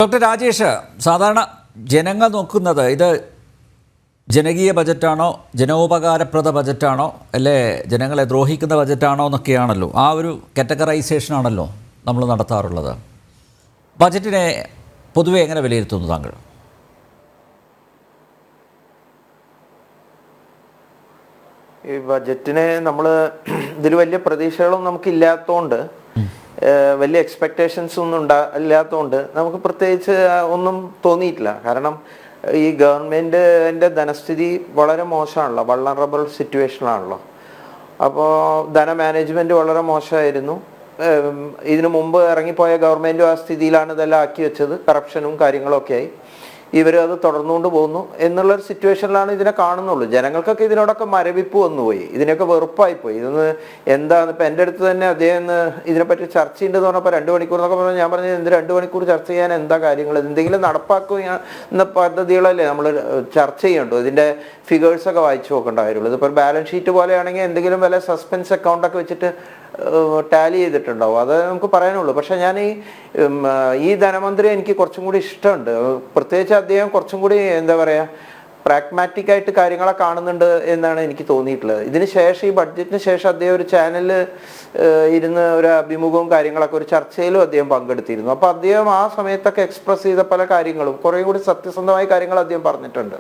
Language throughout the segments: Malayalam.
ഡോക്ടർ രാജേഷ്, സാധാരണ ജനങ്ങൾ നോക്കുന്നത് ഇത് ജനകീയ ബജറ്റാണോ, ജനോപകാരപ്രദ ബജറ്റാണോ, അല്ലേ ജനങ്ങളെ ദ്രോഹിക്കുന്ന ബജറ്റാണോ എന്നൊക്കെയാണല്ലോ. ആ ഒരു കാറ്റഗറൈസേഷനാണല്ലോ നമ്മൾ നടത്താറുള്ളത്. ബജറ്റിനെ പൊതുവെ എങ്ങനെ വിലയിരുത്തുന്നു താങ്കൾ? ഈ ബജറ്റിനെ നമ്മൾ ഇതിൽ വലിയ പ്രതീക്ഷകളൊന്നും നമുക്കില്ലാത്തതുകൊണ്ട്, വലിയ എക്സ്പെക്റ്റേഷൻസ് ഒന്നും ഇല്ലാത്തതുകൊണ്ട് നമുക്ക് പ്രത്യേകിച്ച് ഒന്നും തോന്നിയിട്ടില്ല. കാരണം ഈ ഗവൺമെൻറ്റിൻ്റെ ധനസ്ഥിതി വളരെ മോശമാണല്ലോ, വൾണറബിൾ സിറ്റുവേഷനാണല്ലോ. അപ്പോൾ ധന മാനേജ്മെൻറ്റ് വളരെ മോശമായിരുന്നു. ഇതിനു മുമ്പ് ഇറങ്ങിപ്പോയ ഗവൺമെൻറ്റും ആ സ്ഥിതിയിലാണ് ഇതെല്ലാം ആക്കി വെച്ചത്. കറപ്ഷനും കാര്യങ്ങളൊക്കെ ആയി ഇവർ അത് തുടർന്നുകൊണ്ട് പോകുന്നു എന്നുള്ളൊരു സിറ്റുവേഷനിലാണ് ഇതിനെ കാണുന്നുള്ളൂ. ജനങ്ങൾക്കൊക്കെ ഇതിനോടൊക്കെ മരവിപ്പ് വന്നുപോയി, ഇതിനൊക്കെ വെറുപ്പായിപ്പോയി. ഇതൊന്ന് എന്താന്ന് ഇപ്പം എൻ്റെ അടുത്ത് തന്നെ അദ്ദേഹം ഇതിനെപ്പറ്റി ചർച്ച ചെയ്യുന്നുണ്ടെന്ന് പറഞ്ഞപ്പോൾ 2 മണിക്കൂർ എന്നൊക്കെ പറഞ്ഞാൽ ഞാൻ പറഞ്ഞത് എന്ത് 2 മണിക്കൂർ ചർച്ച ചെയ്യാൻ എന്താ കാര്യങ്ങൾ, എന്തെങ്കിലും നടപ്പാക്കുക എന്ന പദ്ധതികളല്ലേ നമ്മൾ ചർച്ച ചെയ്യണ്ടോ. ഇതിൻ്റെ ഫിഗേഴ്സൊക്കെ വായിച്ചു നോക്കേണ്ട കാര്യമുള്ളൂ. ഇതിപ്പോൾ ബാലൻസ് ഷീറ്റ് പോലെയാണെങ്കിൽ എന്തെങ്കിലും വല്ല സസ്പെൻസ് അക്കൗണ്ടൊക്കെ വെച്ചിട്ട് ടാലി ചെയ്തിട്ടുണ്ടാവും, അത് നമുക്ക് പറയാനുള്ളൂ. പക്ഷെ ഞാൻ ഈ ധനമന്ത്രി എനിക്ക് കുറച്ചും കൂടി ഇഷ്ടമുണ്ട്. പ്രത്യേകിച്ച് അദ്ദേഹം കുറച്ചും കൂടി എന്താ പറയുക, പ്രാഗ്മാറ്റിക് ആയിട്ട് കാര്യങ്ങളെ കാണുന്നുണ്ട് എന്നാണ് എനിക്ക് തോന്നിയിട്ടുള്ളത്. ഇതിന് ശേഷം, ഈ ബഡ്ജറ്റിന് ശേഷം അദ്ദേഹം ഒരു ചാനലിൽ ഇരുന്ന് ഒരു അഭിമുഖവും കാര്യങ്ങളൊക്കെ, ഒരു ചർച്ചയിലും അദ്ദേഹം പങ്കെടുത്തിരുന്നു. അപ്പോൾ അദ്ദേഹം ആ സമയത്തൊക്കെ എക്സ്പ്രസ് ചെയ്ത പല കാര്യങ്ങളും കുറേ കൂടി സത്യസന്ധമായ കാര്യങ്ങൾ അദ്ദേഹം പറഞ്ഞിട്ടുണ്ട്.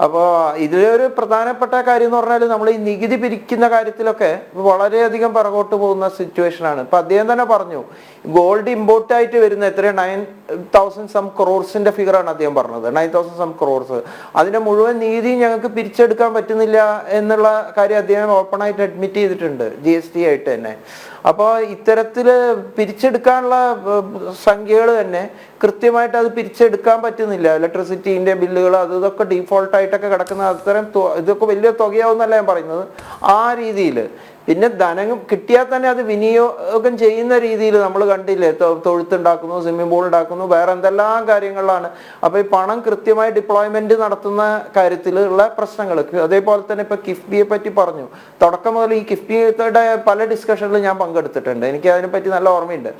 അപ്പോൾ ഇതിലൊരു പ്രധാനപ്പെട്ട കാര്യം എന്ന് പറഞ്ഞാൽ നമ്മൾ ഈ നികുതി പിരിക്കുന്ന കാര്യത്തിലൊക്കെ വളരെയധികം പുറകോട്ട് പോകുന്ന സിറ്റുവേഷനാണ്. ഇപ്പം അദ്ദേഹം തന്നെ പറഞ്ഞു, ഗോൾഡ് ഇമ്പോർട്ട് ആയിട്ട് വരുന്ന എത്ര 9,000 some crores ഫിഗറാണ് അദ്ദേഹം പറഞ്ഞത്. 9,000 some crores. അതിൻ്റെ മുഴുവൻ നീതി ഞങ്ങൾക്ക് പിരിച്ചെടുക്കാൻ പറ്റുന്നില്ല എന്നുള്ള കാര്യം അദ്ദേഹം ഓപ്പണായിട്ട് അഡ്മിറ്റ് ചെയ്തിട്ടുണ്ട്, GST ആയിട്ട് തന്നെ. അപ്പോൾ ഇത്തരത്തിൽ പിരിച്ചെടുക്കാനുള്ള സംഖ്യകൾ തന്നെ കൃത്യമായിട്ട് അത് പിരിച്ചെടുക്കാൻ പറ്റുന്നില്ല. ഇലക്ട്രിസിറ്റീൻ്റെ ബില്ലുകൾ ഇതൊക്കെ ഡീഫോൾട്ടായിട്ടൊക്കെ കിടക്കുന്ന അത്തരം ഇതൊക്കെ വലിയ തുകയാവുന്നല്ല ഞാൻ പറയുന്നത്, ആ രീതിയിൽ. പിന്നെ ധനം കിട്ടിയാൽ തന്നെ അത് വിനിയോഗം ചെയ്യുന്ന രീതിയിൽ നമ്മൾ കണ്ടില്ലേ, തൊഴുത്തുണ്ടാക്കുന്നു, സ്വിമ്മിംഗ് പൂൾ ഉണ്ടാക്കുന്നു, വേറെ എന്തെല്ലാം കാര്യങ്ങളിലാണ്. അപ്പോൾ ഈ പണം കൃത്യമായി ഡിപ്ലോയ്മെന്റ് നടത്തുന്ന കാര്യത്തിലുള്ള പ്രശ്നങ്ങൾ. അതേപോലെ തന്നെ ഇപ്പൊ കിഫ്ബിയെ പറ്റി പറഞ്ഞു. തുടക്കം മുതൽ ഈ കിഫ്ബിയുടെ പല ഡിസ്കഷനിലും ഞാൻ പങ്കെടുത്തിട്ടുണ്ട്, എനിക്ക് അതിനെപ്പറ്റി നല്ല ഓർമ്മയുണ്ട്.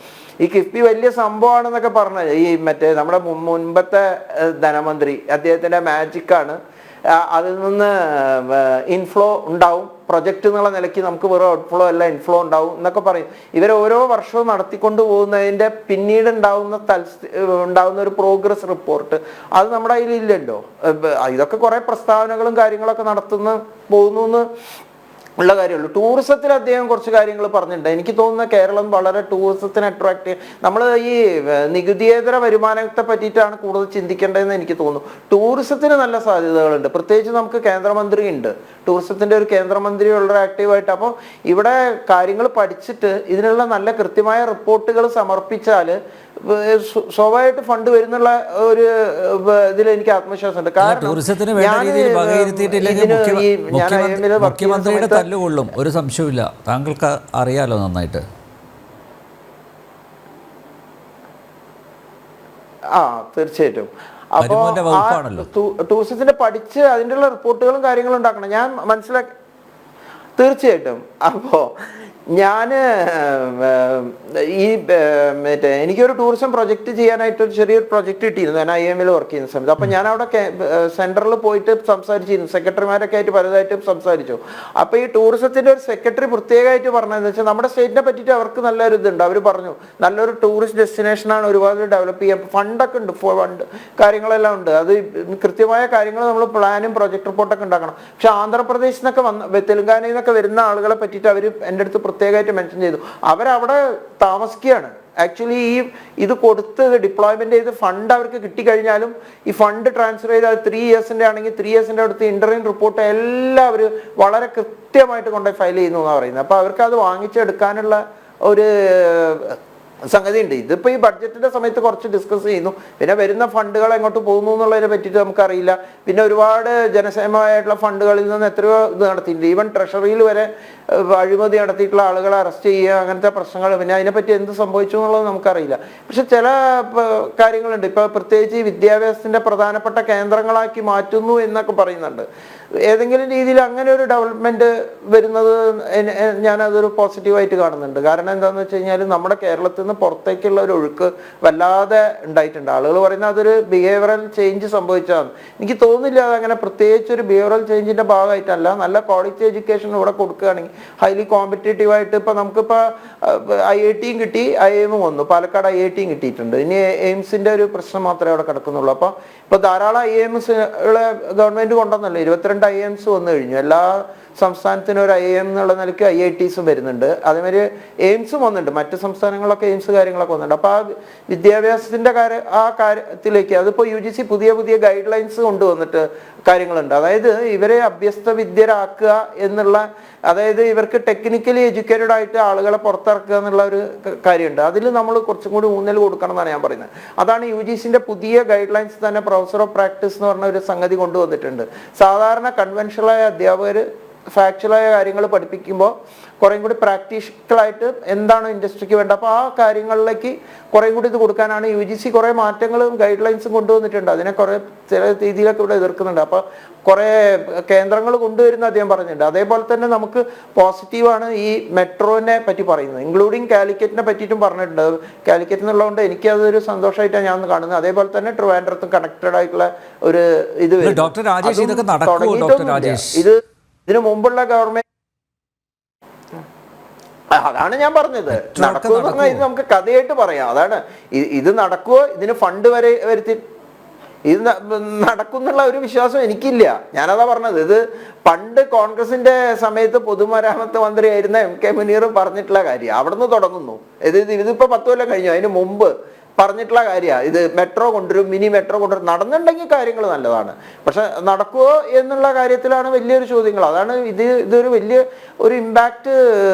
ഈ കിഫ്ബി വലിയ സംഭവമാണെന്നൊക്കെ പറഞ്ഞത് ഈ മറ്റേ നമ്മുടെ മുൻപത്തെ ധനമന്ത്രി അദ്ദേഹത്തിന്റെ മാജിക്കാണ്. അതിൽ നിന്ന് ഇൻഫ്ലോ ഉണ്ടാവും, പ്രൊജക്റ്റ് എന്നുള്ള നിലയ്ക്ക് നമുക്ക് വെറും ഔട്ട്ഫ്ലോ അല്ല ഇൻഫ്ലോ ഉണ്ടാവും എന്നൊക്കെ പറയും. ഇവർ ഓരോ വർഷവും നടത്തിക്കൊണ്ട് പോകുന്നതിൻ്റെ പിന്നീട് ഉണ്ടാവുന്ന ഒരു പ്രോഗ്രസ് റിപ്പോർട്ട് അത് നമ്മുടെ കയ്യിലില്ലല്ലോ. ഇതൊക്കെ കുറേ പ്രസ്താവനകളും കാര്യങ്ങളൊക്കെ പോകുന്നു എന്ന് ഉള്ള കാര്യമുള്ളൂ. ടൂറിസത്തിൽ അദ്ദേഹം കുറച്ച് കാര്യങ്ങൾ പറഞ്ഞിട്ടുണ്ട്. എനിക്ക് തോന്നുന്ന കേരളം വളരെ ടൂറിസത്തിന് അട്രാക്ട് നമ്മൾ ഈ നികുതിയേതര വരുമാനത്തെ പറ്റിയിട്ടാണ് കൂടുതൽ ചിന്തിക്കേണ്ടതെന്ന് എനിക്ക് തോന്നുന്നു. ടൂറിസത്തിന് നല്ല സാധ്യതകളുണ്ട്. പ്രത്യേകിച്ച് നമുക്ക് കേന്ദ്രമന്ത്രി ഉണ്ട്, ടൂറിസത്തിൻ്റെ ഒരു കേന്ദ്രമന്ത്രി വളരെ ആക്റ്റീവായിട്ട്. അപ്പോൾ ഇവിടെ കാര്യങ്ങൾ പഠിച്ചിട്ട് ഇതിനുള്ള നല്ല കൃത്യമായ റിപ്പോർട്ടുകൾ സമർപ്പിച്ചാൽ സ്വാഭാവികമായിട്ട് ഫണ്ട് വരുന്നുള്ള ഒരു ഇതിൽ എനിക്ക് ആത്മവിശ്വാസമുണ്ട്. കാരണം മുഖ്യമന്ത്രിയുടെ തല്ലുകൊള്ളും, ഒരു സംശയമില്ല. താങ്കൾക്ക് അറിയാലോ നന്നായിട്ട്. തീർച്ചയായിട്ടും. അപ്പോൾ ടൂറിസത്തിന്റെ പഠിച്ച് അതിൻ്റെ ഉള്ള റിപ്പോർട്ടുകളും കാര്യങ്ങളും ഉണ്ടാക്കണം, ഞാൻ മനസ്സിലാക്കി. തീർച്ചയായിട്ടും. അപ്പോൾ ഞാൻ ഈ മറ്റേ എനിക്കൊരു ടൂറിസം പ്രൊജക്റ്റ് ചെയ്യാനായിട്ട് ഒരു ചെറിയൊരു പ്രൊജക്റ്റ് കിട്ടിയിരുന്നു ഞാൻ IIMൽ വർക്ക് ചെയ്യുന്ന സമയത്ത്. അപ്പം ഞാൻ അവിടെ സെൻറ്ററിൽ പോയിട്ട് സംസാരിച്ചിരുന്നു, സെക്രട്ടറിമാരൊക്കെ ആയിട്ട് പലതായിട്ടും സംസാരിച്ചു. അപ്പോൾ ഈ ടൂറിസത്തിൻ്റെ ഒരു സെക്രട്ടറി പ്രത്യേകമായിട്ട് പറഞ്ഞതെന്ന് വെച്ചാൽ നമ്മുടെ സ്റ്റേറ്റിനെ പറ്റിയിട്ട് അവർക്ക് നല്ലൊരു ഇതുണ്ട്. അവർ പറഞ്ഞു നല്ലൊരു ടൂറിസ്റ്റ് ഡെസ്റ്റിനേഷനാണ്, ഒരുപാട് ഡെവലപ്പ് ചെയ്യാൻ ഫണ്ടൊക്കെ ഉണ്ട്, ഫണ്ട് കാര്യങ്ങളെല്ലാം ഉണ്ട്. അത് കൃത്യമായ കാര്യങ്ങൾ നമ്മൾ പ്ലാനും പ്രൊജക്ട് റിപ്പോർട്ടൊക്കെ ഉണ്ടാക്കണം. പക്ഷെ ആന്ധ്രാപ്രദേശിൽ നിന്നൊക്കെ തെലുങ്കാനയിൽ നിന്നൊക്കെ വരുന്ന ആളുകളെ പറ്റിയിട്ട് അവർ എൻ്റെ അടുത്ത് പ്രത്യേകമായിട്ട് മെൻഷൻ ചെയ്തു. അവരവിടെ താമസിക്കുകയാണ്. ആക്ച്വലി ഇത് കൊടുത്ത് ഡിപ്ലോയ്മെന്റ് ചെയ്ത് ഫണ്ട് അവർക്ക് കിട്ടിക്കഴിഞ്ഞാലും ഈ ഫണ്ട് ട്രാൻസ്ഫർ ചെയ്ത് അത് 3 yearsന്റെ ആണെങ്കിൽ 3 yearsന്റെ അടുത്ത് ഇന്ററിം റിപ്പോർട്ട് എല്ലാവരും വളരെ കൃത്യമായിട്ട് കൊണ്ടുപോയി ഫയൽ ചെയ്യുന്നു എന്നാണ് പറയുന്നത്. അപ്പോൾ അവർക്ക് അത് വാങ്ങിച്ചെടുക്കാനുള്ള ഒരു സംഗതി ഉണ്ട്. ഇതിപ്പോൾ ഈ ബഡ്ജറ്റിന്റെ സമയത്ത് കുറച്ച് ഡിസ്കസ് ചെയ്യുന്നു. പിന്നെ വരുന്ന ഫണ്ടുകൾ എങ്ങോട്ട് പോകുന്നു എന്നുള്ളതിനെ പറ്റിയിട്ട് നമുക്കറിയില്ല. പിന്നെ ഒരുപാട് ജനക്ഷേമമായിട്ടുള്ള ഫണ്ടുകളിൽ നിന്ന് എത്രയോ ഇത് നടത്തിയിട്ടുണ്ട്. ഈവൻ ട്രഷറിയിൽ വരെ അഴിമതി നടത്തിയിട്ടുള്ള ആളുകളെ അറസ്റ്റ് ചെയ്യുക, അങ്ങനത്തെ പ്രശ്നങ്ങൾ. പിന്നെ അതിനെപ്പറ്റി എന്ത് സംഭവിച്ചു എന്നുള്ളത് നമുക്കറിയില്ല. പക്ഷെ ചില കാര്യങ്ങളുണ്ട്. ഇപ്പോൾ പ്രത്യേകിച്ച് ഈ വിദ്യാഭ്യാസത്തിന്റെ പ്രധാനപ്പെട്ട കേന്ദ്രങ്ങളാക്കി മാറ്റുന്നു എന്നൊക്കെ പറയുന്നുണ്ട്. ഏതെങ്കിലും രീതിയിൽ അങ്ങനെ ഒരു ഡെവലപ്മെന്റ് വരുന്നത് ഞാനതൊരു പോസിറ്റീവായിട്ട് കാണുന്നുണ്ട്. കാരണം എന്താണെന്ന് വെച്ച് കഴിഞ്ഞാൽ നമ്മുടെ കേരളത്തിൽ നിന്ന് പുറത്തേക്കുള്ള ഒരു ഒഴുക്ക് വല്ലാതെ ഉണ്ടായിട്ടുണ്ട്. ആളുകൾ പറയുന്നത് അതൊരു ബിഹേവിയറൽ ചേഞ്ച് സംഭവിച്ചതാണ്. എനിക്ക് തോന്നുന്നില്ല അതങ്ങനെ പ്രത്യേകിച്ച് ഒരു ബിഹേവിയറൽ ചേഞ്ചിന്റെ ഭാഗമായിട്ടല്ല. നല്ല ക്വാളിറ്റി എഡ്യൂക്കേഷൻ ഇവിടെ കൊടുക്കുകയാണെങ്കിൽ ഹൈലി കോമ്പറ്റേറ്റീവ് ആയിട്ട് ഇപ്പൊ നമുക്കിപ്പോൾ IITയും കിട്ടി, IIM വന്നു, പാലക്കാട് IITയും കിട്ടിയിട്ടുണ്ട്. ഇനി എയിംസിന്റെ ഒരു പ്രശ്നം മാത്രമേ അവിടെ കിടക്കുന്നുള്ളൂ. അപ്പൊ ഇപ്പൊ ധാരാളം IIMsകളെ ഗവൺമെന്റ് കൊണ്ടുവന്നല്ലോ, 22 IIMs വന്നു കഴിഞ്ഞു. എല്ലാ സംസ്ഥാനത്തിനും ഒരു IIM എന്നുള്ള നിലയ്ക്ക് IITസും വരുന്നുണ്ട്. അതേമാതിരി എയിംസും വന്നിട്ടുണ്ട്, മറ്റ് സംസ്ഥാനങ്ങളിലൊക്കെ എയിംസ് കാര്യങ്ങളൊക്കെ വന്നിട്ടുണ്ട്. അപ്പൊ ആ വിദ്യാഭ്യാസത്തിന്റെ കാര്യത്തിലേക്ക് അതിപ്പോ UGC പുതിയ പുതിയ ഗൈഡ് ലൈൻസ് കൊണ്ടുവന്നിട്ട് കാര്യങ്ങളുണ്ട്. അതായത് ഇവരെ അഭ്യസ്ത വിദ്യരാക്കുക എന്നുള്ള, അതായത് ഇവർക്ക് ടെക്നിക്കലി എഡ്യൂക്കേറ്റഡ് ആയിട്ട് ആളുകളെ പുറത്തിറക്കുക എന്നുള്ള ഒരു കാര്യമുണ്ട്. അതിൽ നമ്മൾ കുറച്ചും കൂടി ഊന്നൽ കൊടുക്കണം എന്നാണ് ഞാൻ പറയുന്നത്. അതാണ് UGCന്റെ പുതിയ ഗൈഡ് ലൈൻസ് തന്നെ പ്രൊഫസർ ഓഫ് പ്രാക്ടീസ് എന്ന് പറഞ്ഞ ഒരു സംഗതി കൊണ്ടുവന്നിട്ടുണ്ട്. സാധാരണ കൺവെൻഷണലായ അധ്യാപകർ ഫാക്ച്വലായ കാര്യങ്ങൾ പഠിപ്പിക്കുമ്പോൾ കുറേം കൂടി പ്രാക്ടിക്കലായിട്ട് എന്താണ് ഇൻഡസ്ട്രിക്ക് വേണ്ടത്, അപ്പോൾ ആ കാര്യങ്ങളിലേക്ക് കുറേം കൂടി ഇത് കൊടുക്കാനാണ് UGC കുറേ മാറ്റങ്ങളും ഗൈഡ് ലൈൻസും കൊണ്ടുവന്നിട്ടുണ്ട്. അതിനെ കുറേ ചില രീതിയിലൊക്കെ ഇവിടെ എതിർക്കുന്നുണ്ട്. അപ്പോൾ കുറേ കേന്ദ്രങ്ങൾ കൊണ്ടുവരുന്ന അദ്ദേഹം പറഞ്ഞിട്ടുണ്ട്. അതേപോലെ തന്നെ നമുക്ക് പോസിറ്റീവാണ് ഈ മെട്രോനെ പറ്റി പറയുന്നത്, ഇൻക്ലൂഡിങ് കാലിക്കറ്റിനെ പറ്റിയിട്ടും പറഞ്ഞിട്ടുണ്ട്. കാലിക്കറ്റ് എന്നുള്ളതുകൊണ്ട് എനിക്കതൊരു സന്തോഷമായിട്ടാണ് ഞാൻ കാണുന്നത്. അതേപോലെ തന്നെ ട്രിവാൻഡ്രത്തും കണക്റ്റഡ് ആയിട്ടുള്ള ഒരു ഇത് ഡോക്ടർ രാജേഷ് ഇതൊക്കെ നടക്കുമോ? ഡോക്ടർ രാജേഷ്, ഇതിനു മുമ്പുള്ള ഗവൺമെന്റ്, അതാണ് ഞാൻ പറഞ്ഞത്, നടക്കുമെന്ന് പറഞ്ഞാൽ ഇത് നമുക്ക് കഥയായിട്ട് പറയാം. അതാണ് ഇത് നടക്കുവോ, ഇതിന് ഫണ്ട് വരെ വരുത്തി ഇത് നടക്കുന്നുള്ള ഒരു വിശ്വാസം എനിക്കില്ല. ഞാനതാ പറഞ്ഞത്. ഇത് പണ്ട് കോൺഗ്രസിന്റെ സമയത്ത് പൊതുമരാമത്ത് മന്ത്രിയായിരുന്ന MK മുനീർ പറഞ്ഞിട്ടുള്ള കാര്യം അവിടുന്ന് തുടങ്ങുന്നു. ഇതിപ്പോ 10 കൊല്ലം കഴിഞ്ഞു. അതിന് മുമ്പ് പറഞ്ഞിട്ടുള്ള കാര്യമാണ്. ഇത് മെട്രോ കൊണ്ടുവരും, മിനി മെട്രോ കൊണ്ടുവരും. നടന്നുണ്ടെങ്കിൽ കാര്യങ്ങൾ നല്ലതാണ്, പക്ഷെ നടക്കുമോ എന്നുള്ള കാര്യത്തിലാണ് വലിയൊരു ചോദ്യങ്ങൾ. അതാണ് ഇതൊരു വലിയ ഒരു ഇമ്പാക്റ്റ്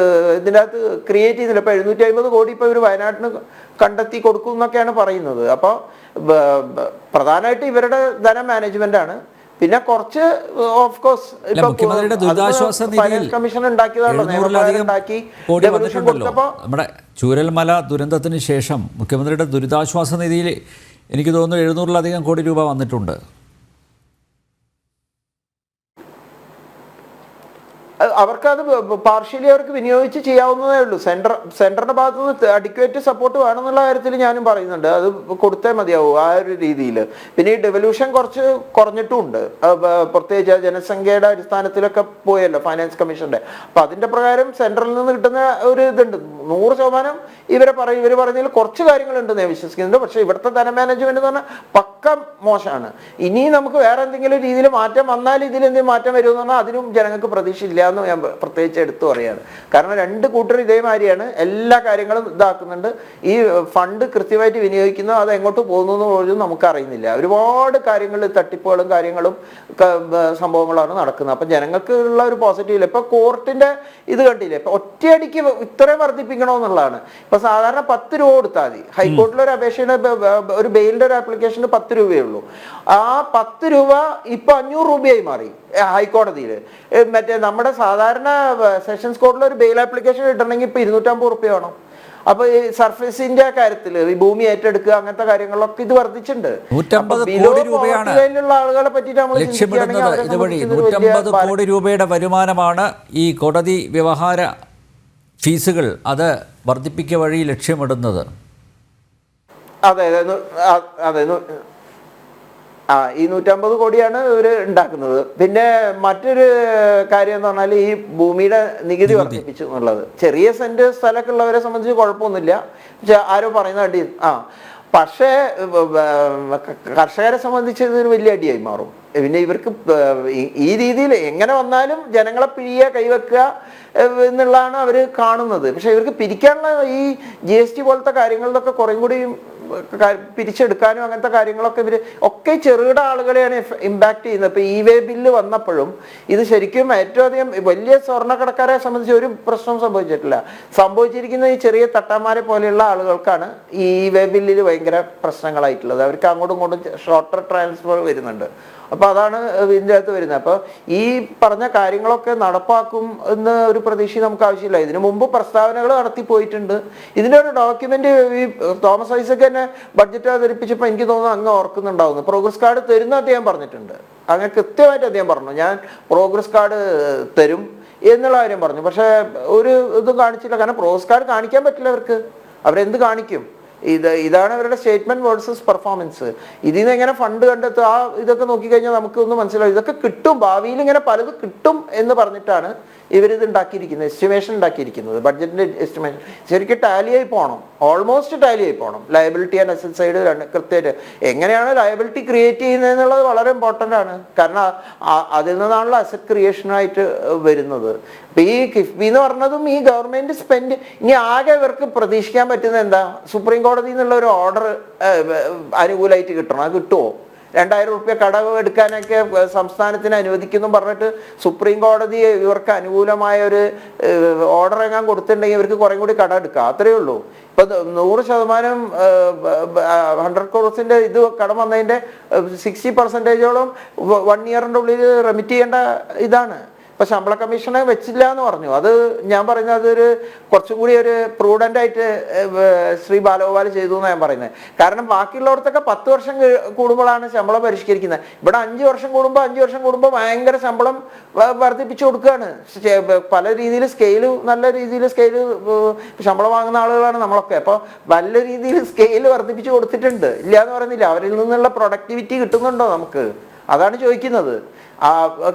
ഇതിനകത്ത് ക്രിയേറ്റ് ചെയ്യുന്നില്ല. ഇപ്പൊ 750 കോടി ഇപ്പൊ ഇവർ വയനാട്ടിന് കണ്ടെത്തി കൊടുക്കും എന്നൊക്കെയാണ് പറയുന്നത്. അപ്പോൾ പ്രധാനമായിട്ട് ഇവരുടെ ധന മാനേജ്മെന്റ് ആണ്. പിന്നെ കുറച്ച് ഓഫ് കോഴ്സ് മുഖ്യമന്ത്രിയുടെ ദുരിതാശ്വാസ നിധിയിൽ കമ്മീഷൻ ഉണ്ടാക്കിയതാണല്ലോ, കോടി വന്നിട്ടുണ്ടല്ലോ. നമ്മുടെ ചൂരൽമല ദുരന്തത്തിന് ശേഷം മുഖ്യമന്ത്രിയുടെ ദുരിതാശ്വാസ നിധിയിൽ എനിക്ക് തോന്നുന്നു 700-ലധികം കോടി രൂപ വന്നിട്ടുണ്ട്. അവർക്കത് പാർഷ്യലി അവർക്ക് വിനിയോഗിച്ച് ചെയ്യാവുന്നതേ ഉള്ളൂ. സെന്ററിന്റെ ഭാഗത്തു നിന്ന് അഡിക്വേറ്റ് സപ്പോർട്ട് വേണമെന്നുള്ള കാര്യത്തിൽ ഞാനും പറയുന്നുണ്ട്. അത് കൊടുത്തേ മതിയാവും ആ ഒരു രീതിയിൽ. പിന്നെ ഈ ഡെവല്യൂഷൻ കുറച്ച് കുറഞ്ഞിട്ടുമുണ്ട്, പ്രത്യേകിച്ച് ജനസംഖ്യയുടെ അടിസ്ഥാനത്തിലൊക്കെ പോയല്ലോ ഫൈനാൻസ് കമ്മീഷന്റെ. അപ്പൊ അതിന്റെ പ്രകാരം സെൻട്രലിൽ നിന്ന് കിട്ടുന്ന ഒരു ഇതുണ്ട്. 100% ഇവർ പറഞ്ഞതിൽ കുറച്ച് കാര്യങ്ങളുണ്ടെന്ന് ഞാൻ വിശ്വസിക്കുന്നുണ്ട്. പക്ഷെ ഇവിടുത്തെ ധന മാനേജ്മെന്റ് എന്ന് പറഞ്ഞാൽ പക്ക മോശമാണ്. ഇനി നമുക്ക് വേറെ എന്തെങ്കിലും രീതിയിൽ മാറ്റം വന്നാൽ ഇതിൽ എന്തെങ്കിലും മാറ്റം വരുമെന്ന് പറഞ്ഞാൽ അതിനും ജനങ്ങൾക്ക് പ്രതീക്ഷയില്ല എന്ന് ഞാൻ പ്രത്യേകിച്ച് എടുത്തു പറയാണ്. കാരണം രണ്ട് കൂട്ടർ ഇതേമാതിരിയാണ്, എല്ലാ കാര്യങ്ങളും ഇതാക്കുന്നുണ്ട്. ഈ ഫണ്ട് കൃത്യമായിട്ട് വിനിയോഗിക്കുന്നു, അത് എങ്ങോട്ട് പോകുന്നു പോലും നമുക്ക് അറിയുന്നില്ല. ഒരുപാട് കാര്യങ്ങൾ തട്ടിപ്പുകളും കാര്യങ്ങളും സംഭവങ്ങളാണ് നടക്കുന്നത്. അപ്പൊ ജനങ്ങൾക്ക് ഉള്ള ഒരു പോസിറ്റീവ്. ഇപ്പൊ കോർട്ടിന്റെ ഇത് കണ്ടില്ലേ, ഇപ്പൊ ഒറ്റയടിക്ക് ഇത്രയും വർദ്ധിപ്പിക്കണമെന്നുള്ളതാണ്. ഇപ്പൊ സാധാരണ 10 രൂപ കൊടുത്താൽ മതി. ഹൈക്കോർട്ടിലെ ഒരു അപേക്ഷയുടെ ഒരു ബെയിലിന്റെ ഒരു ആപ്ലിക്കേഷന് 10 രൂപയേ ഉള്ളൂ. ആ 10 രൂപ ഇപ്പൊ 500 രൂപയായി മാറി ഹൈക്കോടതിയിൽ. മറ്റേ നമ്മുടെ സാധാരണ സെഷൻസ് കോർട്ടിൽ ഒരു ബെയിൽ ആപ്ലിക്കേഷൻ കിട്ടണമെങ്കിൽ ഇപ്പൊ 250 രൂപ വേണം. അപ്പൊ ഈ സർഫേസിന്റെ കാര്യത്തില് ഈ ഭൂമി ഏറ്റെടുക്കുക അങ്ങനത്തെ കാര്യങ്ങളിലൊക്കെ ഇത് വർദ്ധിച്ചിട്ടുണ്ട്. 150 രൂപയാണ് ആളുകളെ പറ്റിയിട്ട് നമ്മൾ ലക്ഷ്യമിടുന്നത്. ഇതുവഴി 150 കോടി രൂപയുടെ വരുമാനമാണ് ഈ കോടതി വ്യവഹാര ഫീസുകൾ അത് വർദ്ധിപ്പിക്കുക വഴി ലക്ഷ്യമിടുന്നത്. അതെ അതെ ഈ 150 കോടിയാണ് ഇവര് ഉണ്ടാക്കുന്നത്. പിന്നെ മറ്റൊരു കാര്യം എന്ന് പറഞ്ഞാൽ ഈ ഭൂമിയുടെ നികുതി വർദ്ധിപ്പിച്ചു എന്നുള്ളത്. ചെറിയ സെന്റ് സ്ഥലമൊക്കെ ഉള്ളവരെ സംബന്ധിച്ച് കുഴപ്പമൊന്നുമില്ല. പക്ഷെ ആരോ പറയുന്ന അടി പക്ഷേ കർഷകരെ സംബന്ധിച്ച് ഇതൊരു വലിയ അടിയായി മാറും. പിന്നെ ഇവർക്ക് ഈ രീതിയിൽ എങ്ങനെ വന്നാലും ജനങ്ങളെ പിഴിയുക, കൈവെക്കുക എന്നുള്ളതാണ് അവർ കാണുന്നത്. പക്ഷെ ഇവർക്ക് പിരിക്കാനുള്ള ഈ GST പോലത്തെ കാര്യങ്ങളിലൊക്കെ കുറേ കൂടി പിരിച്ചെടുക്കാനും അങ്ങനത്തെ കാര്യങ്ങളൊക്കെ ഇവർ ഒക്കെ ചെറുകിട ആളുകളെയാണ് ഇമ്പാക്ട് ചെയ്യുന്നത്. ഇപ്പൊ E-way ബില്ല് വന്നപ്പോഴും ഇത് ശരിക്കും ഏറ്റവും അധികം വലിയ സ്വർണ്ണക്കടക്കാരെ സംബന്ധിച്ച് ഒരു പ്രശ്നം സംഭവിച്ചിട്ടില്ല. സംഭവിച്ചിരിക്കുന്ന ഈ ചെറിയ തട്ടാന്മാരെ പോലെയുള്ള ആളുകൾക്കാണ് ഈ E-way ബില്ലിൽ ഭയങ്കര പ്രശ്നങ്ങളായിട്ടുള്ളത്. അവർക്ക് അങ്ങോട്ടും ഇങ്ങോട്ടും ഷോർട്ടർ ട്രാൻസ്ഫർ വരുന്നുണ്ട്. അപ്പൊ അതാണ് ഇതിൻ്റെ അകത്ത് വരുന്നത്. അപ്പൊ ഈ പറഞ്ഞ കാര്യങ്ങളൊക്കെ നടപ്പാക്കും എന്ന് ഒരു പ്രതീക്ഷ നമുക്ക് ആവശ്യമില്ല. ഇതിനു മുമ്പ് പ്രസ്താവനകൾ നടത്തി പോയിട്ടുണ്ട്. ഇതിന്റെ ഒരു ഡോക്യുമെന്റ് ഈ തോമസ് ഐസക് തന്നെ ബഡ്ജറ്റ് അവതരിപ്പിച്ചപ്പോൾ എനിക്ക് തോന്നുന്നു അങ്ങ് ഓർക്കുന്നുണ്ടാവുന്നു, പ്രോഗ്രസ് കാർഡ് തരുന്ന അദ്ദേഹം പറഞ്ഞിട്ടുണ്ട്. അങ്ങനെ കൃത്യമായിട്ട് അദ്ദേഹം പറഞ്ഞു, ഞാൻ പ്രോഗ്രസ് കാർഡ് തരും എന്നുള്ള കാര്യം പറഞ്ഞു. പക്ഷെ ഒരു ഇതും കാണിച്ചില്ല. കാരണം പ്രോഗ്രസ് കാർഡ് കാണിക്കാൻ പറ്റില്ല അവർക്ക്. അവരെന്ത് കാണിക്കും? ഇതാണ് അവരുടെ സ്റ്റേറ്റ്മെന്റ് വേഴ്സസ് പെർഫോമൻസ്. ഇതിൽ നിന്ന് എങ്ങനെ ഫണ്ട് കണ്ടെത്തുക, ഇതൊക്കെ നോക്കിക്കഴിഞ്ഞാൽ നമുക്കൊന്നും മനസ്സിലാവും. ഇതൊക്കെ കിട്ടും, ഭാവിയിൽ ഇങ്ങനെ പലത് കിട്ടും എന്ന് പറഞ്ഞിട്ടാണ് ഇവരിത് ഉണ്ടാക്കിയിരിക്കുന്നത്, എസ്റ്റിമേഷൻ ഉണ്ടാക്കിയിരിക്കുന്നത്. ബഡ്ജറ്റിന്റെ എസ്റ്റിമേഷൻ ശരിക്കും ടാലി ആയി പോകണം, ഓൾമോസ്റ്റ് ടാലി ആയി പോകണം. ലയബിലിറ്റി ആൻഡ് അസറ്റ് സൈഡ് കൃത്യമായിട്ട് എങ്ങനെയാണ് ലയബിലിറ്റി ക്രിയേറ്റ് ചെയ്യുന്നത് എന്നുള്ളത് വളരെ ഇമ്പോർട്ടൻ്റ് ആണ്. കാരണം അതിൽ നിന്നാണല്ലോ അസറ്റ് ക്രിയേഷനായിട്ട് വരുന്നത്. അപ്പൊ ഈ കിഫ്ബി എന്ന് പറഞ്ഞതും ഈ ഗവൺമെന്റ് സ്പെൻഡ്, ഇനി ആകെ ഇവർക്ക് പ്രതീക്ഷിക്കാൻ പറ്റുന്നത് എന്താ? സുപ്രീം കോടതിയിൽ നിന്നുള്ള ഒരു ഓർഡർ അനുകൂലമായിട്ട് കിട്ടണം. അത് കിട്ടുമോ? 2000 രൂപ കടവ് എടുക്കാനൊക്കെ സംസ്ഥാനത്തിന് അനുവദിക്കുന്നു പറഞ്ഞിട്ട് സുപ്രീം കോടതി ഇവർക്ക് അനുകൂലമായ ഒരു ഓർഡർ എങ്ങാൻ കൊടുത്തിട്ടുണ്ടെങ്കിൽ ഇവർക്ക് കുറേ കൂടി കടം എടുക്കാം, അത്രയേ ഉള്ളൂ. ഇപ്പൊ 100% 100 crores ഇത് കടം വന്നതിന്റെ 60% 1 ഇയറിന്റെ ഉള്ളിൽ റെമിറ്റ് ചെയ്യേണ്ട ഇതാണ്. ഇപ്പൊ ശമ്പള കമ്മീഷനെ വെച്ചില്ല എന്ന് പറഞ്ഞു. അത് ഞാൻ പറയുന്നത് അതൊരു കുറച്ചും കൂടി ഒരു പ്രൂഡന്റ് ആയിട്ട് ശ്രീ ബാലഗോപാൽ ചെയ്തു എന്ന് ഞാൻ പറയുന്നത്. കാരണം ബാക്കിയുള്ളവർക്കൊക്കെ 10 വർഷം കൂടുമ്പോഴാണ് ശമ്പളം പരിഷ്കരിക്കുന്നത്. ഇവിടെ 5 വർഷം കൂടുമ്പോൾ ഭയങ്കര ശമ്പളം വർദ്ധിപ്പിച്ചു കൊടുക്കുകയാണ്. പല രീതിയിൽ നല്ല രീതിയിൽ സ്കെയില് ശമ്പളം വാങ്ങുന്ന ആളുകളാണ് നമ്മളൊക്കെ. അപ്പോൾ നല്ല രീതിയിൽ സ്കെയില് വർദ്ധിപ്പിച്ചു കൊടുത്തിട്ടുണ്ട്, ഇല്ല എന്ന് പറയുന്നില്ല. അവരിൽ നിന്നുള്ള പ്രൊഡക്ടിവിറ്റി കിട്ടുന്നുണ്ടോ നമുക്ക്? അതാണ് ചോദിക്കുന്നത്.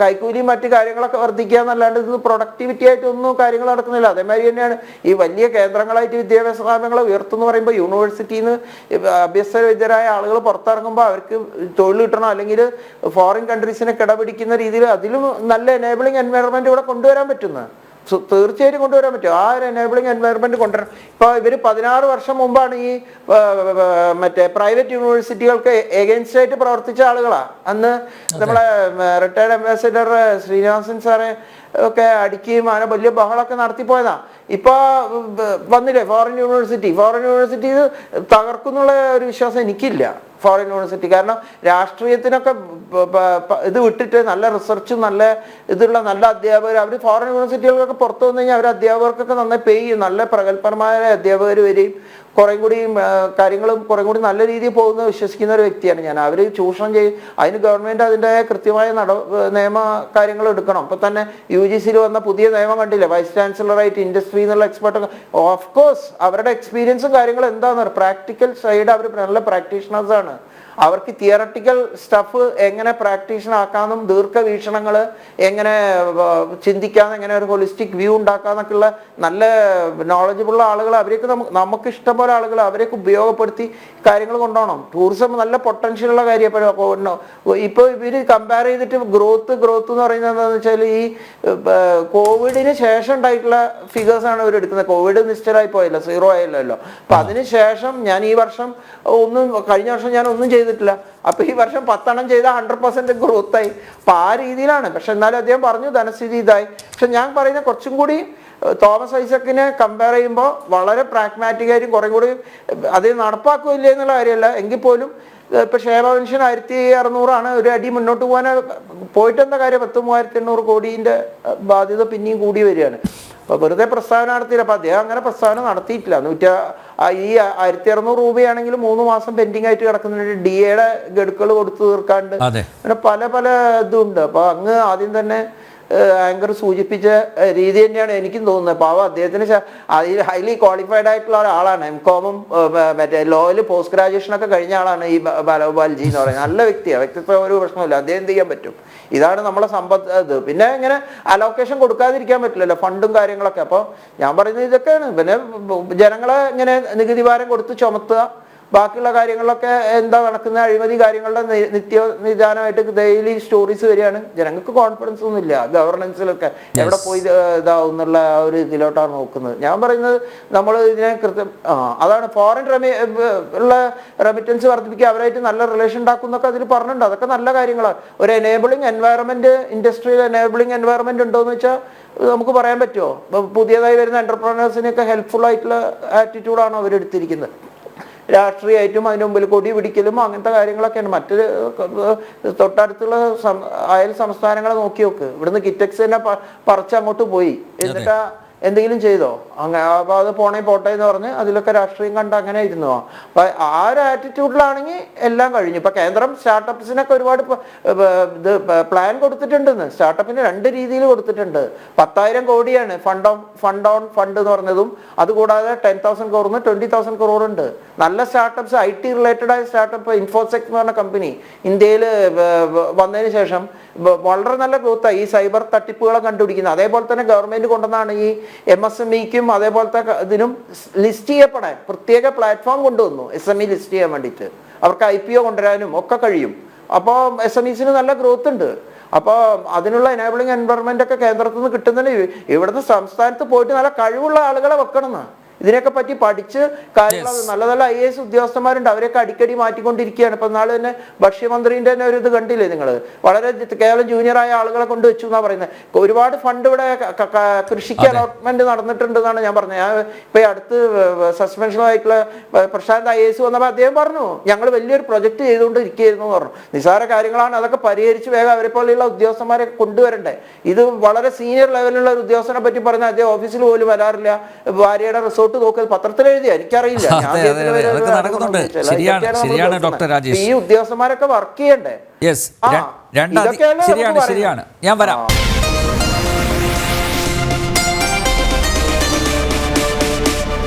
കൈക്കൂലിയും മറ്റു കാര്യങ്ങളൊക്കെ വർദ്ധിക്കുക എന്നല്ലാണ്ട് ഇത് പ്രൊഡക്ടിവിറ്റി ആയിട്ടൊന്നും കാര്യങ്ങൾ നടക്കുന്നില്ല. അതേമാതിരി തന്നെയാണ് ഈ വലിയ കേന്ദ്രങ്ങളായിട്ട് വിദ്യാഭ്യാസ സ്ഥാപനങ്ങളെ ഉയർത്തുമെന്ന് പറയുമ്പോൾ യൂണിവേഴ്സിറ്റിയിൽ നിന്ന് അഭ്യസ്തവിദ്യരായ ആളുകൾ പുറത്തിറങ്ങുമ്പോൾ അവർക്ക് തൊഴിൽ കിട്ടണം, അല്ലെങ്കിൽ ഫോറിൻ കൺട്രീസിനെ കിടപിടിക്കുന്ന രീതിയിൽ അതിലും നല്ല എനേബിളിംഗ് എൻവയറമെന്റ് ഇവിടെ കൊണ്ടുവരാൻ പറ്റുന്ന തീർച്ചയായിട്ടും കൊണ്ടുവരാൻ പറ്റും. ആ ഒരു എനേബിളിംഗ് എൻവയറമെന്റ് കൊണ്ടുവരണം. ഇപ്പൊ ഇവര് 16 വർഷം മുമ്പാണ് ഈ മറ്റേ പ്രൈവറ്റ് യൂണിവേഴ്സിറ്റികൾക്ക് എഗെയിൻസ്റ്റ് ആയിട്ട് പ്രവർത്തിച്ച ആളുകളാ. അന്ന് നമ്മളെ റിട്ടയർഡ് അംബാസിഡർ ശ്രീനിവാസൻ സാറെ ഒക്കെ അടിക്കുകയും അങ്ങനെ വലിയ ബഹളമൊക്കെ നടത്തിപ്പോയതാ. ഇപ്പൊ വന്നില്ലേ ഫോറിൻ യൂണിവേഴ്സിറ്റി തകർക്കുന്നുള്ള ഒരു വിശ്വാസം എനിക്കില്ല. ഫോറിൻ യൂണിവേഴ്സിറ്റി കാരണം രാഷ്ട്രീയത്തിനൊക്കെ ഇത് വിട്ടിട്ട് നല്ല റിസർച്ചും നല്ല ഇതുള്ള നല്ല അധ്യാപകർ, അവർ ഫോറിൻ യൂണിവേഴ്സിറ്റികൾക്കൊക്കെ പുറത്തു വന്നു കഴിഞ്ഞാൽ അവർ അധ്യാപകർക്കൊക്കെ നന്നായി പേ ചെയ്യും. നല്ല പ്രഗത്ഭന്മാരായ അധ്യാപകർ വരെയും കുറേ കൂടി കാര്യങ്ങളും കുറേ കൂടി നല്ല രീതിയിൽ പോകുന്ന വിശ്വസിക്കുന്ന ഒരു വ്യക്തിയാണ് ഞാൻ. അവർ ചൂഷണം ചെയ്യും. അതിന് ഗവൺമെന്റ് അതിൻ്റെ കൃത്യമായ നിയമ കാര്യങ്ങൾ എടുക്കണം. ഇപ്പൊ തന്നെ UGCയിൽ വന്ന പുതിയ നിയമം കണ്ടില്ലേ, വൈസ് ചാൻസലറായിട്ട് ഇൻഡസ്ട്രി എന്നുള്ള എക്സ്പെർട്ട്. ഓഫ് കോഴ്സ് അവരുടെ എക്സ്പീരിയൻസും കാര്യങ്ങളും എന്താണെന്ന് പറയുക, പ്രാക്ടിക്കൽ സൈഡ് അവർ നല്ല പ്രാക്ടീഷണേഴ്സ് ആണ്. അവർക്ക് തിയറട്ടിക്കൽ സ്റ്റഫ് എങ്ങനെ പ്രാക്ടീഷൻ ആക്കാമെന്നും ദീർഘവീക്ഷണങ്ങൾ എങ്ങനെ ചിന്തിക്കാമെന്ന്, എങ്ങനെ ഒരു ഹോളിസ്റ്റിക് വ്യൂ ഉണ്ടാക്കാന്നൊക്കെയുള്ള നല്ല നോളജബിളുള്ള ആളുകൾ, അവരേക്ക് നമുക്ക് ഇഷ്ടംപോലെ ആളുകൾ അവരേക്ക് ഉപയോഗപ്പെടുത്തി കാര്യങ്ങൾ കൊണ്ടുപോകണം. ടൂറിസം നല്ല പൊട്ടൻഷ്യലുള്ള കാര്യം. ഇപ്പോൾ ഇവർ കമ്പയർ ചെയ്തിട്ട് ഗ്രോത്ത് എന്ന് പറയുന്നത് എന്താണെന്ന് വെച്ചാൽ ഈ കോവിഡിന് ശേഷം ഉണ്ടായിട്ടുള്ള ഫിഗേഴ്സാണ് അവർ എടുക്കുന്നത്. കോവിഡ് നിശ്ചലമായി പോയല്ലോ, 0 ആയല്ലോ. അപ്പൊ അതിനുശേഷം ഞാൻ ഈ വർഷം കഴിഞ്ഞ വർഷം ഞാൻ ഒന്നും ചെയ്തിട്ടില്ല. അപ്പൊ ഈ വർഷം 10 ചെയ്ത 100% ഗ്രോത്ത് ആയി. അപ്പൊ ആ രീതിയിലാണ്. പക്ഷെ എന്നാലും അദ്ദേഹം പറഞ്ഞു ധനസ്ഥിതി ഇതായി. പക്ഷെ ഞാൻ പറയുന്ന കുറച്ചും കൂടി തോമസ് ഐസക്കിനെ കമ്പയർ ചെയ്യുമ്പോൾ വളരെ പ്രാഗ്മാറ്റിക് ആയിട്ടും കുറേ കൂടി അത് നടപ്പാക്കില്ല എന്നുള്ള കാര്യമല്ല. എങ്കിൽ പോലും ഇപ്പൊ ക്ഷേമ പെൻഷൻ 1600 ഒരു അടി മുന്നോട്ട് പോകാൻ പോയിട്ട് എന്താ കാര്യം? 10,3800 കോടിന്റെ ബാധ്യത പിന്നെയും കൂടി വരികയാണ്. അപ്പൊ വെറുതെ പ്രസ്താവന നടത്തിയില്ല. അപ്പൊ അദ്ദേഹം അങ്ങനെ പ്രസ്താവന നടത്തിയിട്ടില്ല. ഈ 1600 രൂപയാണെങ്കിലും 3 മാസം പെൻഡിങ് ആയിട്ട് കിടക്കുന്നുണ്ട്. DAയുടെ ഗഡുക്കൾ കൊടുത്തു തീർക്കാണ്ട് അങ്ങനെ പല ഇതുണ്ട്. അപ്പൊ അങ്ങ് ആദ്യം തന്നെ ആങ്കർ സൂചിപ്പിച്ച രീതി തന്നെയാണ് എനിക്കും തോന്നുന്നത്. പാവം അദ്ദേഹത്തിന് ഹൈലി ക്വാളിഫൈഡ് ആയിട്ടുള്ള ഒരാളാണ്. MCOM മറ്റേ ലോയിൽ പോസ്റ്റ് ഗ്രാജുവേഷനൊക്കെ കഴിഞ്ഞ ആളാണ് ഈ ബാലഗോപാൽജി എന്ന് പറയുന്നത്. നല്ല വ്യക്തിയാണ്, വ്യക്തിത്വം ഒരു പ്രശ്നമില്ല. അദ്ദേഹം എന്ത് ചെയ്യാൻ പറ്റും? ഇതാണ് നമ്മളെ സമ്പത്ത്. പിന്നെ ഇങ്ങനെ അലോക്കേഷൻ കൊടുക്കാതിരിക്കാൻ പറ്റില്ലല്ലോ, ഫണ്ടും കാര്യങ്ങളൊക്കെ. അപ്പോൾ ഞാൻ പറയുന്നത് ഇതൊക്കെയാണ്. പിന്നെ ജനങ്ങളെ ഇങ്ങനെ നികുതി ഭാരം കൊടുത്ത് ചുമത്തുക, ബാക്കിയുള്ള കാര്യങ്ങളിലൊക്കെ എന്താ നടക്കുന്ന അഴിമതി കാര്യങ്ങളുടെ നിധാനമായിട്ട് ഡെയിലി സ്റ്റോറീസ് വരികയാണ്. ജനങ്ങൾക്ക് കോൺഫിഡൻസ് ഒന്നുമില്ല ഗവർണൻസിലൊക്കെ, എവിടെ പോയി ഇതാവും എന്നുള്ള ഒരു ഇതിലോട്ടാണ് നോക്കുന്നത്. ഞാൻ പറയുന്നത് നമ്മൾ ഇതിനെ അതാണ് ഫോറിൻ ഉള്ള റെമിറ്റൻസ് വർദ്ധിപ്പിക്കുക, അവരായിട്ട് നല്ല റിലേഷൻ ഉണ്ടാക്കുന്നൊക്കെ അതിൽ പറഞ്ഞിട്ടുണ്ട്. അതൊക്കെ നല്ല കാര്യങ്ങളാണ്. ഒരു enabling environment, industrial enabling environment ഉണ്ടോ എന്ന് വെച്ചാൽ നമുക്ക് പറയാൻ പറ്റുമോ? പുതിയതായി വരുന്ന എന്റർപ്രണേഴ്സിനൊക്കെ ഹെൽപ്ഫുൾ ആയിട്ടുള്ള ആറ്റിറ്റ്യൂഡാണ് അവരെടുത്തിരിക്കുന്നത്. രാഷ്ട്രീയമായിട്ടും അതിന് മുമ്പിൽ കൊടി പിടിക്കലും അങ്ങനത്തെ കാര്യങ്ങളൊക്കെയാണ്. മറ്റൊരു തൊട്ടടുത്തുള്ള അയൽ സംസ്ഥാനങ്ങളെ നോക്കി നോക്ക്. ഇവിടുന്ന് കിറ്റക്സ് തന്നെ പറിച്ച് അങ്ങോട്ട് പോയി. എന്നിട്ടാ എന്തെങ്കിലും ചെയ്തോ? അങ്ങനെ അപ്പോൾ അത് പോട്ടെ എന്ന് പറഞ്ഞ് അതിലൊക്കെ രാഷ്ട്രീയം കണ്ട് അങ്ങനെ ഇരുന്നോ? അപ്പൊ ആ ഒരു ആറ്റിറ്റ്യൂഡിലാണെങ്കിൽ എല്ലാം കഴിഞ്ഞു. ഇപ്പൊ കേന്ദ്രം സ്റ്റാർട്ടപ്സിനൊക്കെ ഒരുപാട് ഇത് പ്ലാൻ കൊടുത്തിട്ടുണ്ടെന്ന്. സ്റ്റാർട്ടപ്പിന് 2 രീതിയിൽ കൊടുത്തിട്ടുണ്ട്. 10,000 കോടിയാണ് ഫണ്ട് എന്ന് പറഞ്ഞതും, അതുകൂടാതെ 10,000 crore 20,000 crore ഉണ്ട്. നല്ല സ്റ്റാർട്ടപ്സ്, IT റിലേറ്റഡ് ആയ സ്റ്റാർട്ടപ്പ്, ഇൻഫോസെക് എന്ന് പറഞ്ഞ കമ്പനി ഇന്ത്യയിൽ വന്നതിന് ശേഷം വളരെ നല്ല ഗ്രോത്തായി. ഈ സൈബർ തട്ടിപ്പുകളെ കണ്ടുപിടിക്കുന്നത്. അതേപോലെ തന്നെ ഗവൺമെന്റ് കൊണ്ടുവന്നാണ് ഈ MSMEക്കും അതേപോലത്തെ ഇതിനും ലിസ്റ്റ് ചെയ്യപ്പെടാൻ പ്രത്യേക പ്ലാറ്റ്ഫോം കൊണ്ടുവന്നു. SME ലിസ്റ്റ് ചെയ്യാൻ വേണ്ടിയിട്ട് അവർക്ക് IPO കൊണ്ടുവരാനും ഒക്കെ കഴിയും. അപ്പോൾ SMEസിന് നല്ല ഗ്രോത്ത് ഉണ്ട്. അപ്പോൾ അതിനുള്ള എനേബിളിംഗ് എൻവയറമെന്റ് ഒക്കെ കേന്ദ്രത്തിൽ നിന്ന് കിട്ടുന്നതിന് ഇവിടുത്തെ സംസ്ഥാനത്ത് പോയിട്ട് നല്ല കഴിവുള്ള ആളുകളെ വെക്കണമെന്ന്. ഇതിനെയൊക്കെ പറ്റി പഠിച്ച് കാര്യങ്ങൾ, നല്ല നല്ല IAS ഉദ്യോഗസ്ഥന്മാരുണ്ട്, അവരെയൊക്കെ അടിക്കടി മാറ്റിക്കൊണ്ടിരിക്കുകയാണ്. ഇപ്പൊ നാളെ തന്നെ ഭക്ഷ്യമന്ത്രിന്റെ തന്നെ ഒരു ഇത് കണ്ടില്ലേ നിങ്ങൾ? വളരെ കേവലം ജൂനിയറായ ആളുകളെ കൊണ്ട് വെച്ചു എന്നാ പറയുന്നത്. ഒരുപാട് ഫണ്ട് ഇവിടെ കൃഷിക്ക് അലോട്ട്മെന്റ് നടന്നിട്ടുണ്ടെന്നാണ് ഞാൻ പറഞ്ഞത്. ഞാൻ ഇപ്പൊ അടുത്ത് സസ്പെൻഷനായിട്ടുള്ള പ്രശാന്ത് IAS വന്നപ്പോൾ അദ്ദേഹം പറഞ്ഞു, ഞങ്ങൾ വലിയൊരു പ്രൊജക്ട് ചെയ്തുകൊണ്ട് ഇരിക്കുകയായിരുന്നു എന്ന് പറഞ്ഞു. നിസ്സാര കാര്യങ്ങളാണ്, അതൊക്കെ പരിഹരിച്ച് വേഗം അവരെ പോലെയുള്ള ഉദ്യോഗസ്ഥന്മാരെ കൊണ്ടുവരണ്ടേ. ഇത് വളരെ സീനിയർ ലെവലിലുള്ള ഒരു ഉദ്യോഗസ്ഥനെ പറ്റി പറഞ്ഞാൽ അദ്ദേഹം ഓഫീസിൽ പോലും വരാറില്ല. ഭാര്യയുടെ റിസോർട്ട് നോക്കി പത്രത്തിൽ എഴുതിയ എനിക്കറിയില്ല. ശരിയാണ് ഡോക്ടർ രാജേഷ്. ഈ ഉദ്യോഗസ്ഥന്മാരൊക്കെ വർക്ക് ചെയ്യണ്ടേ? ശരിയാണ്. ഞാൻ വരാം.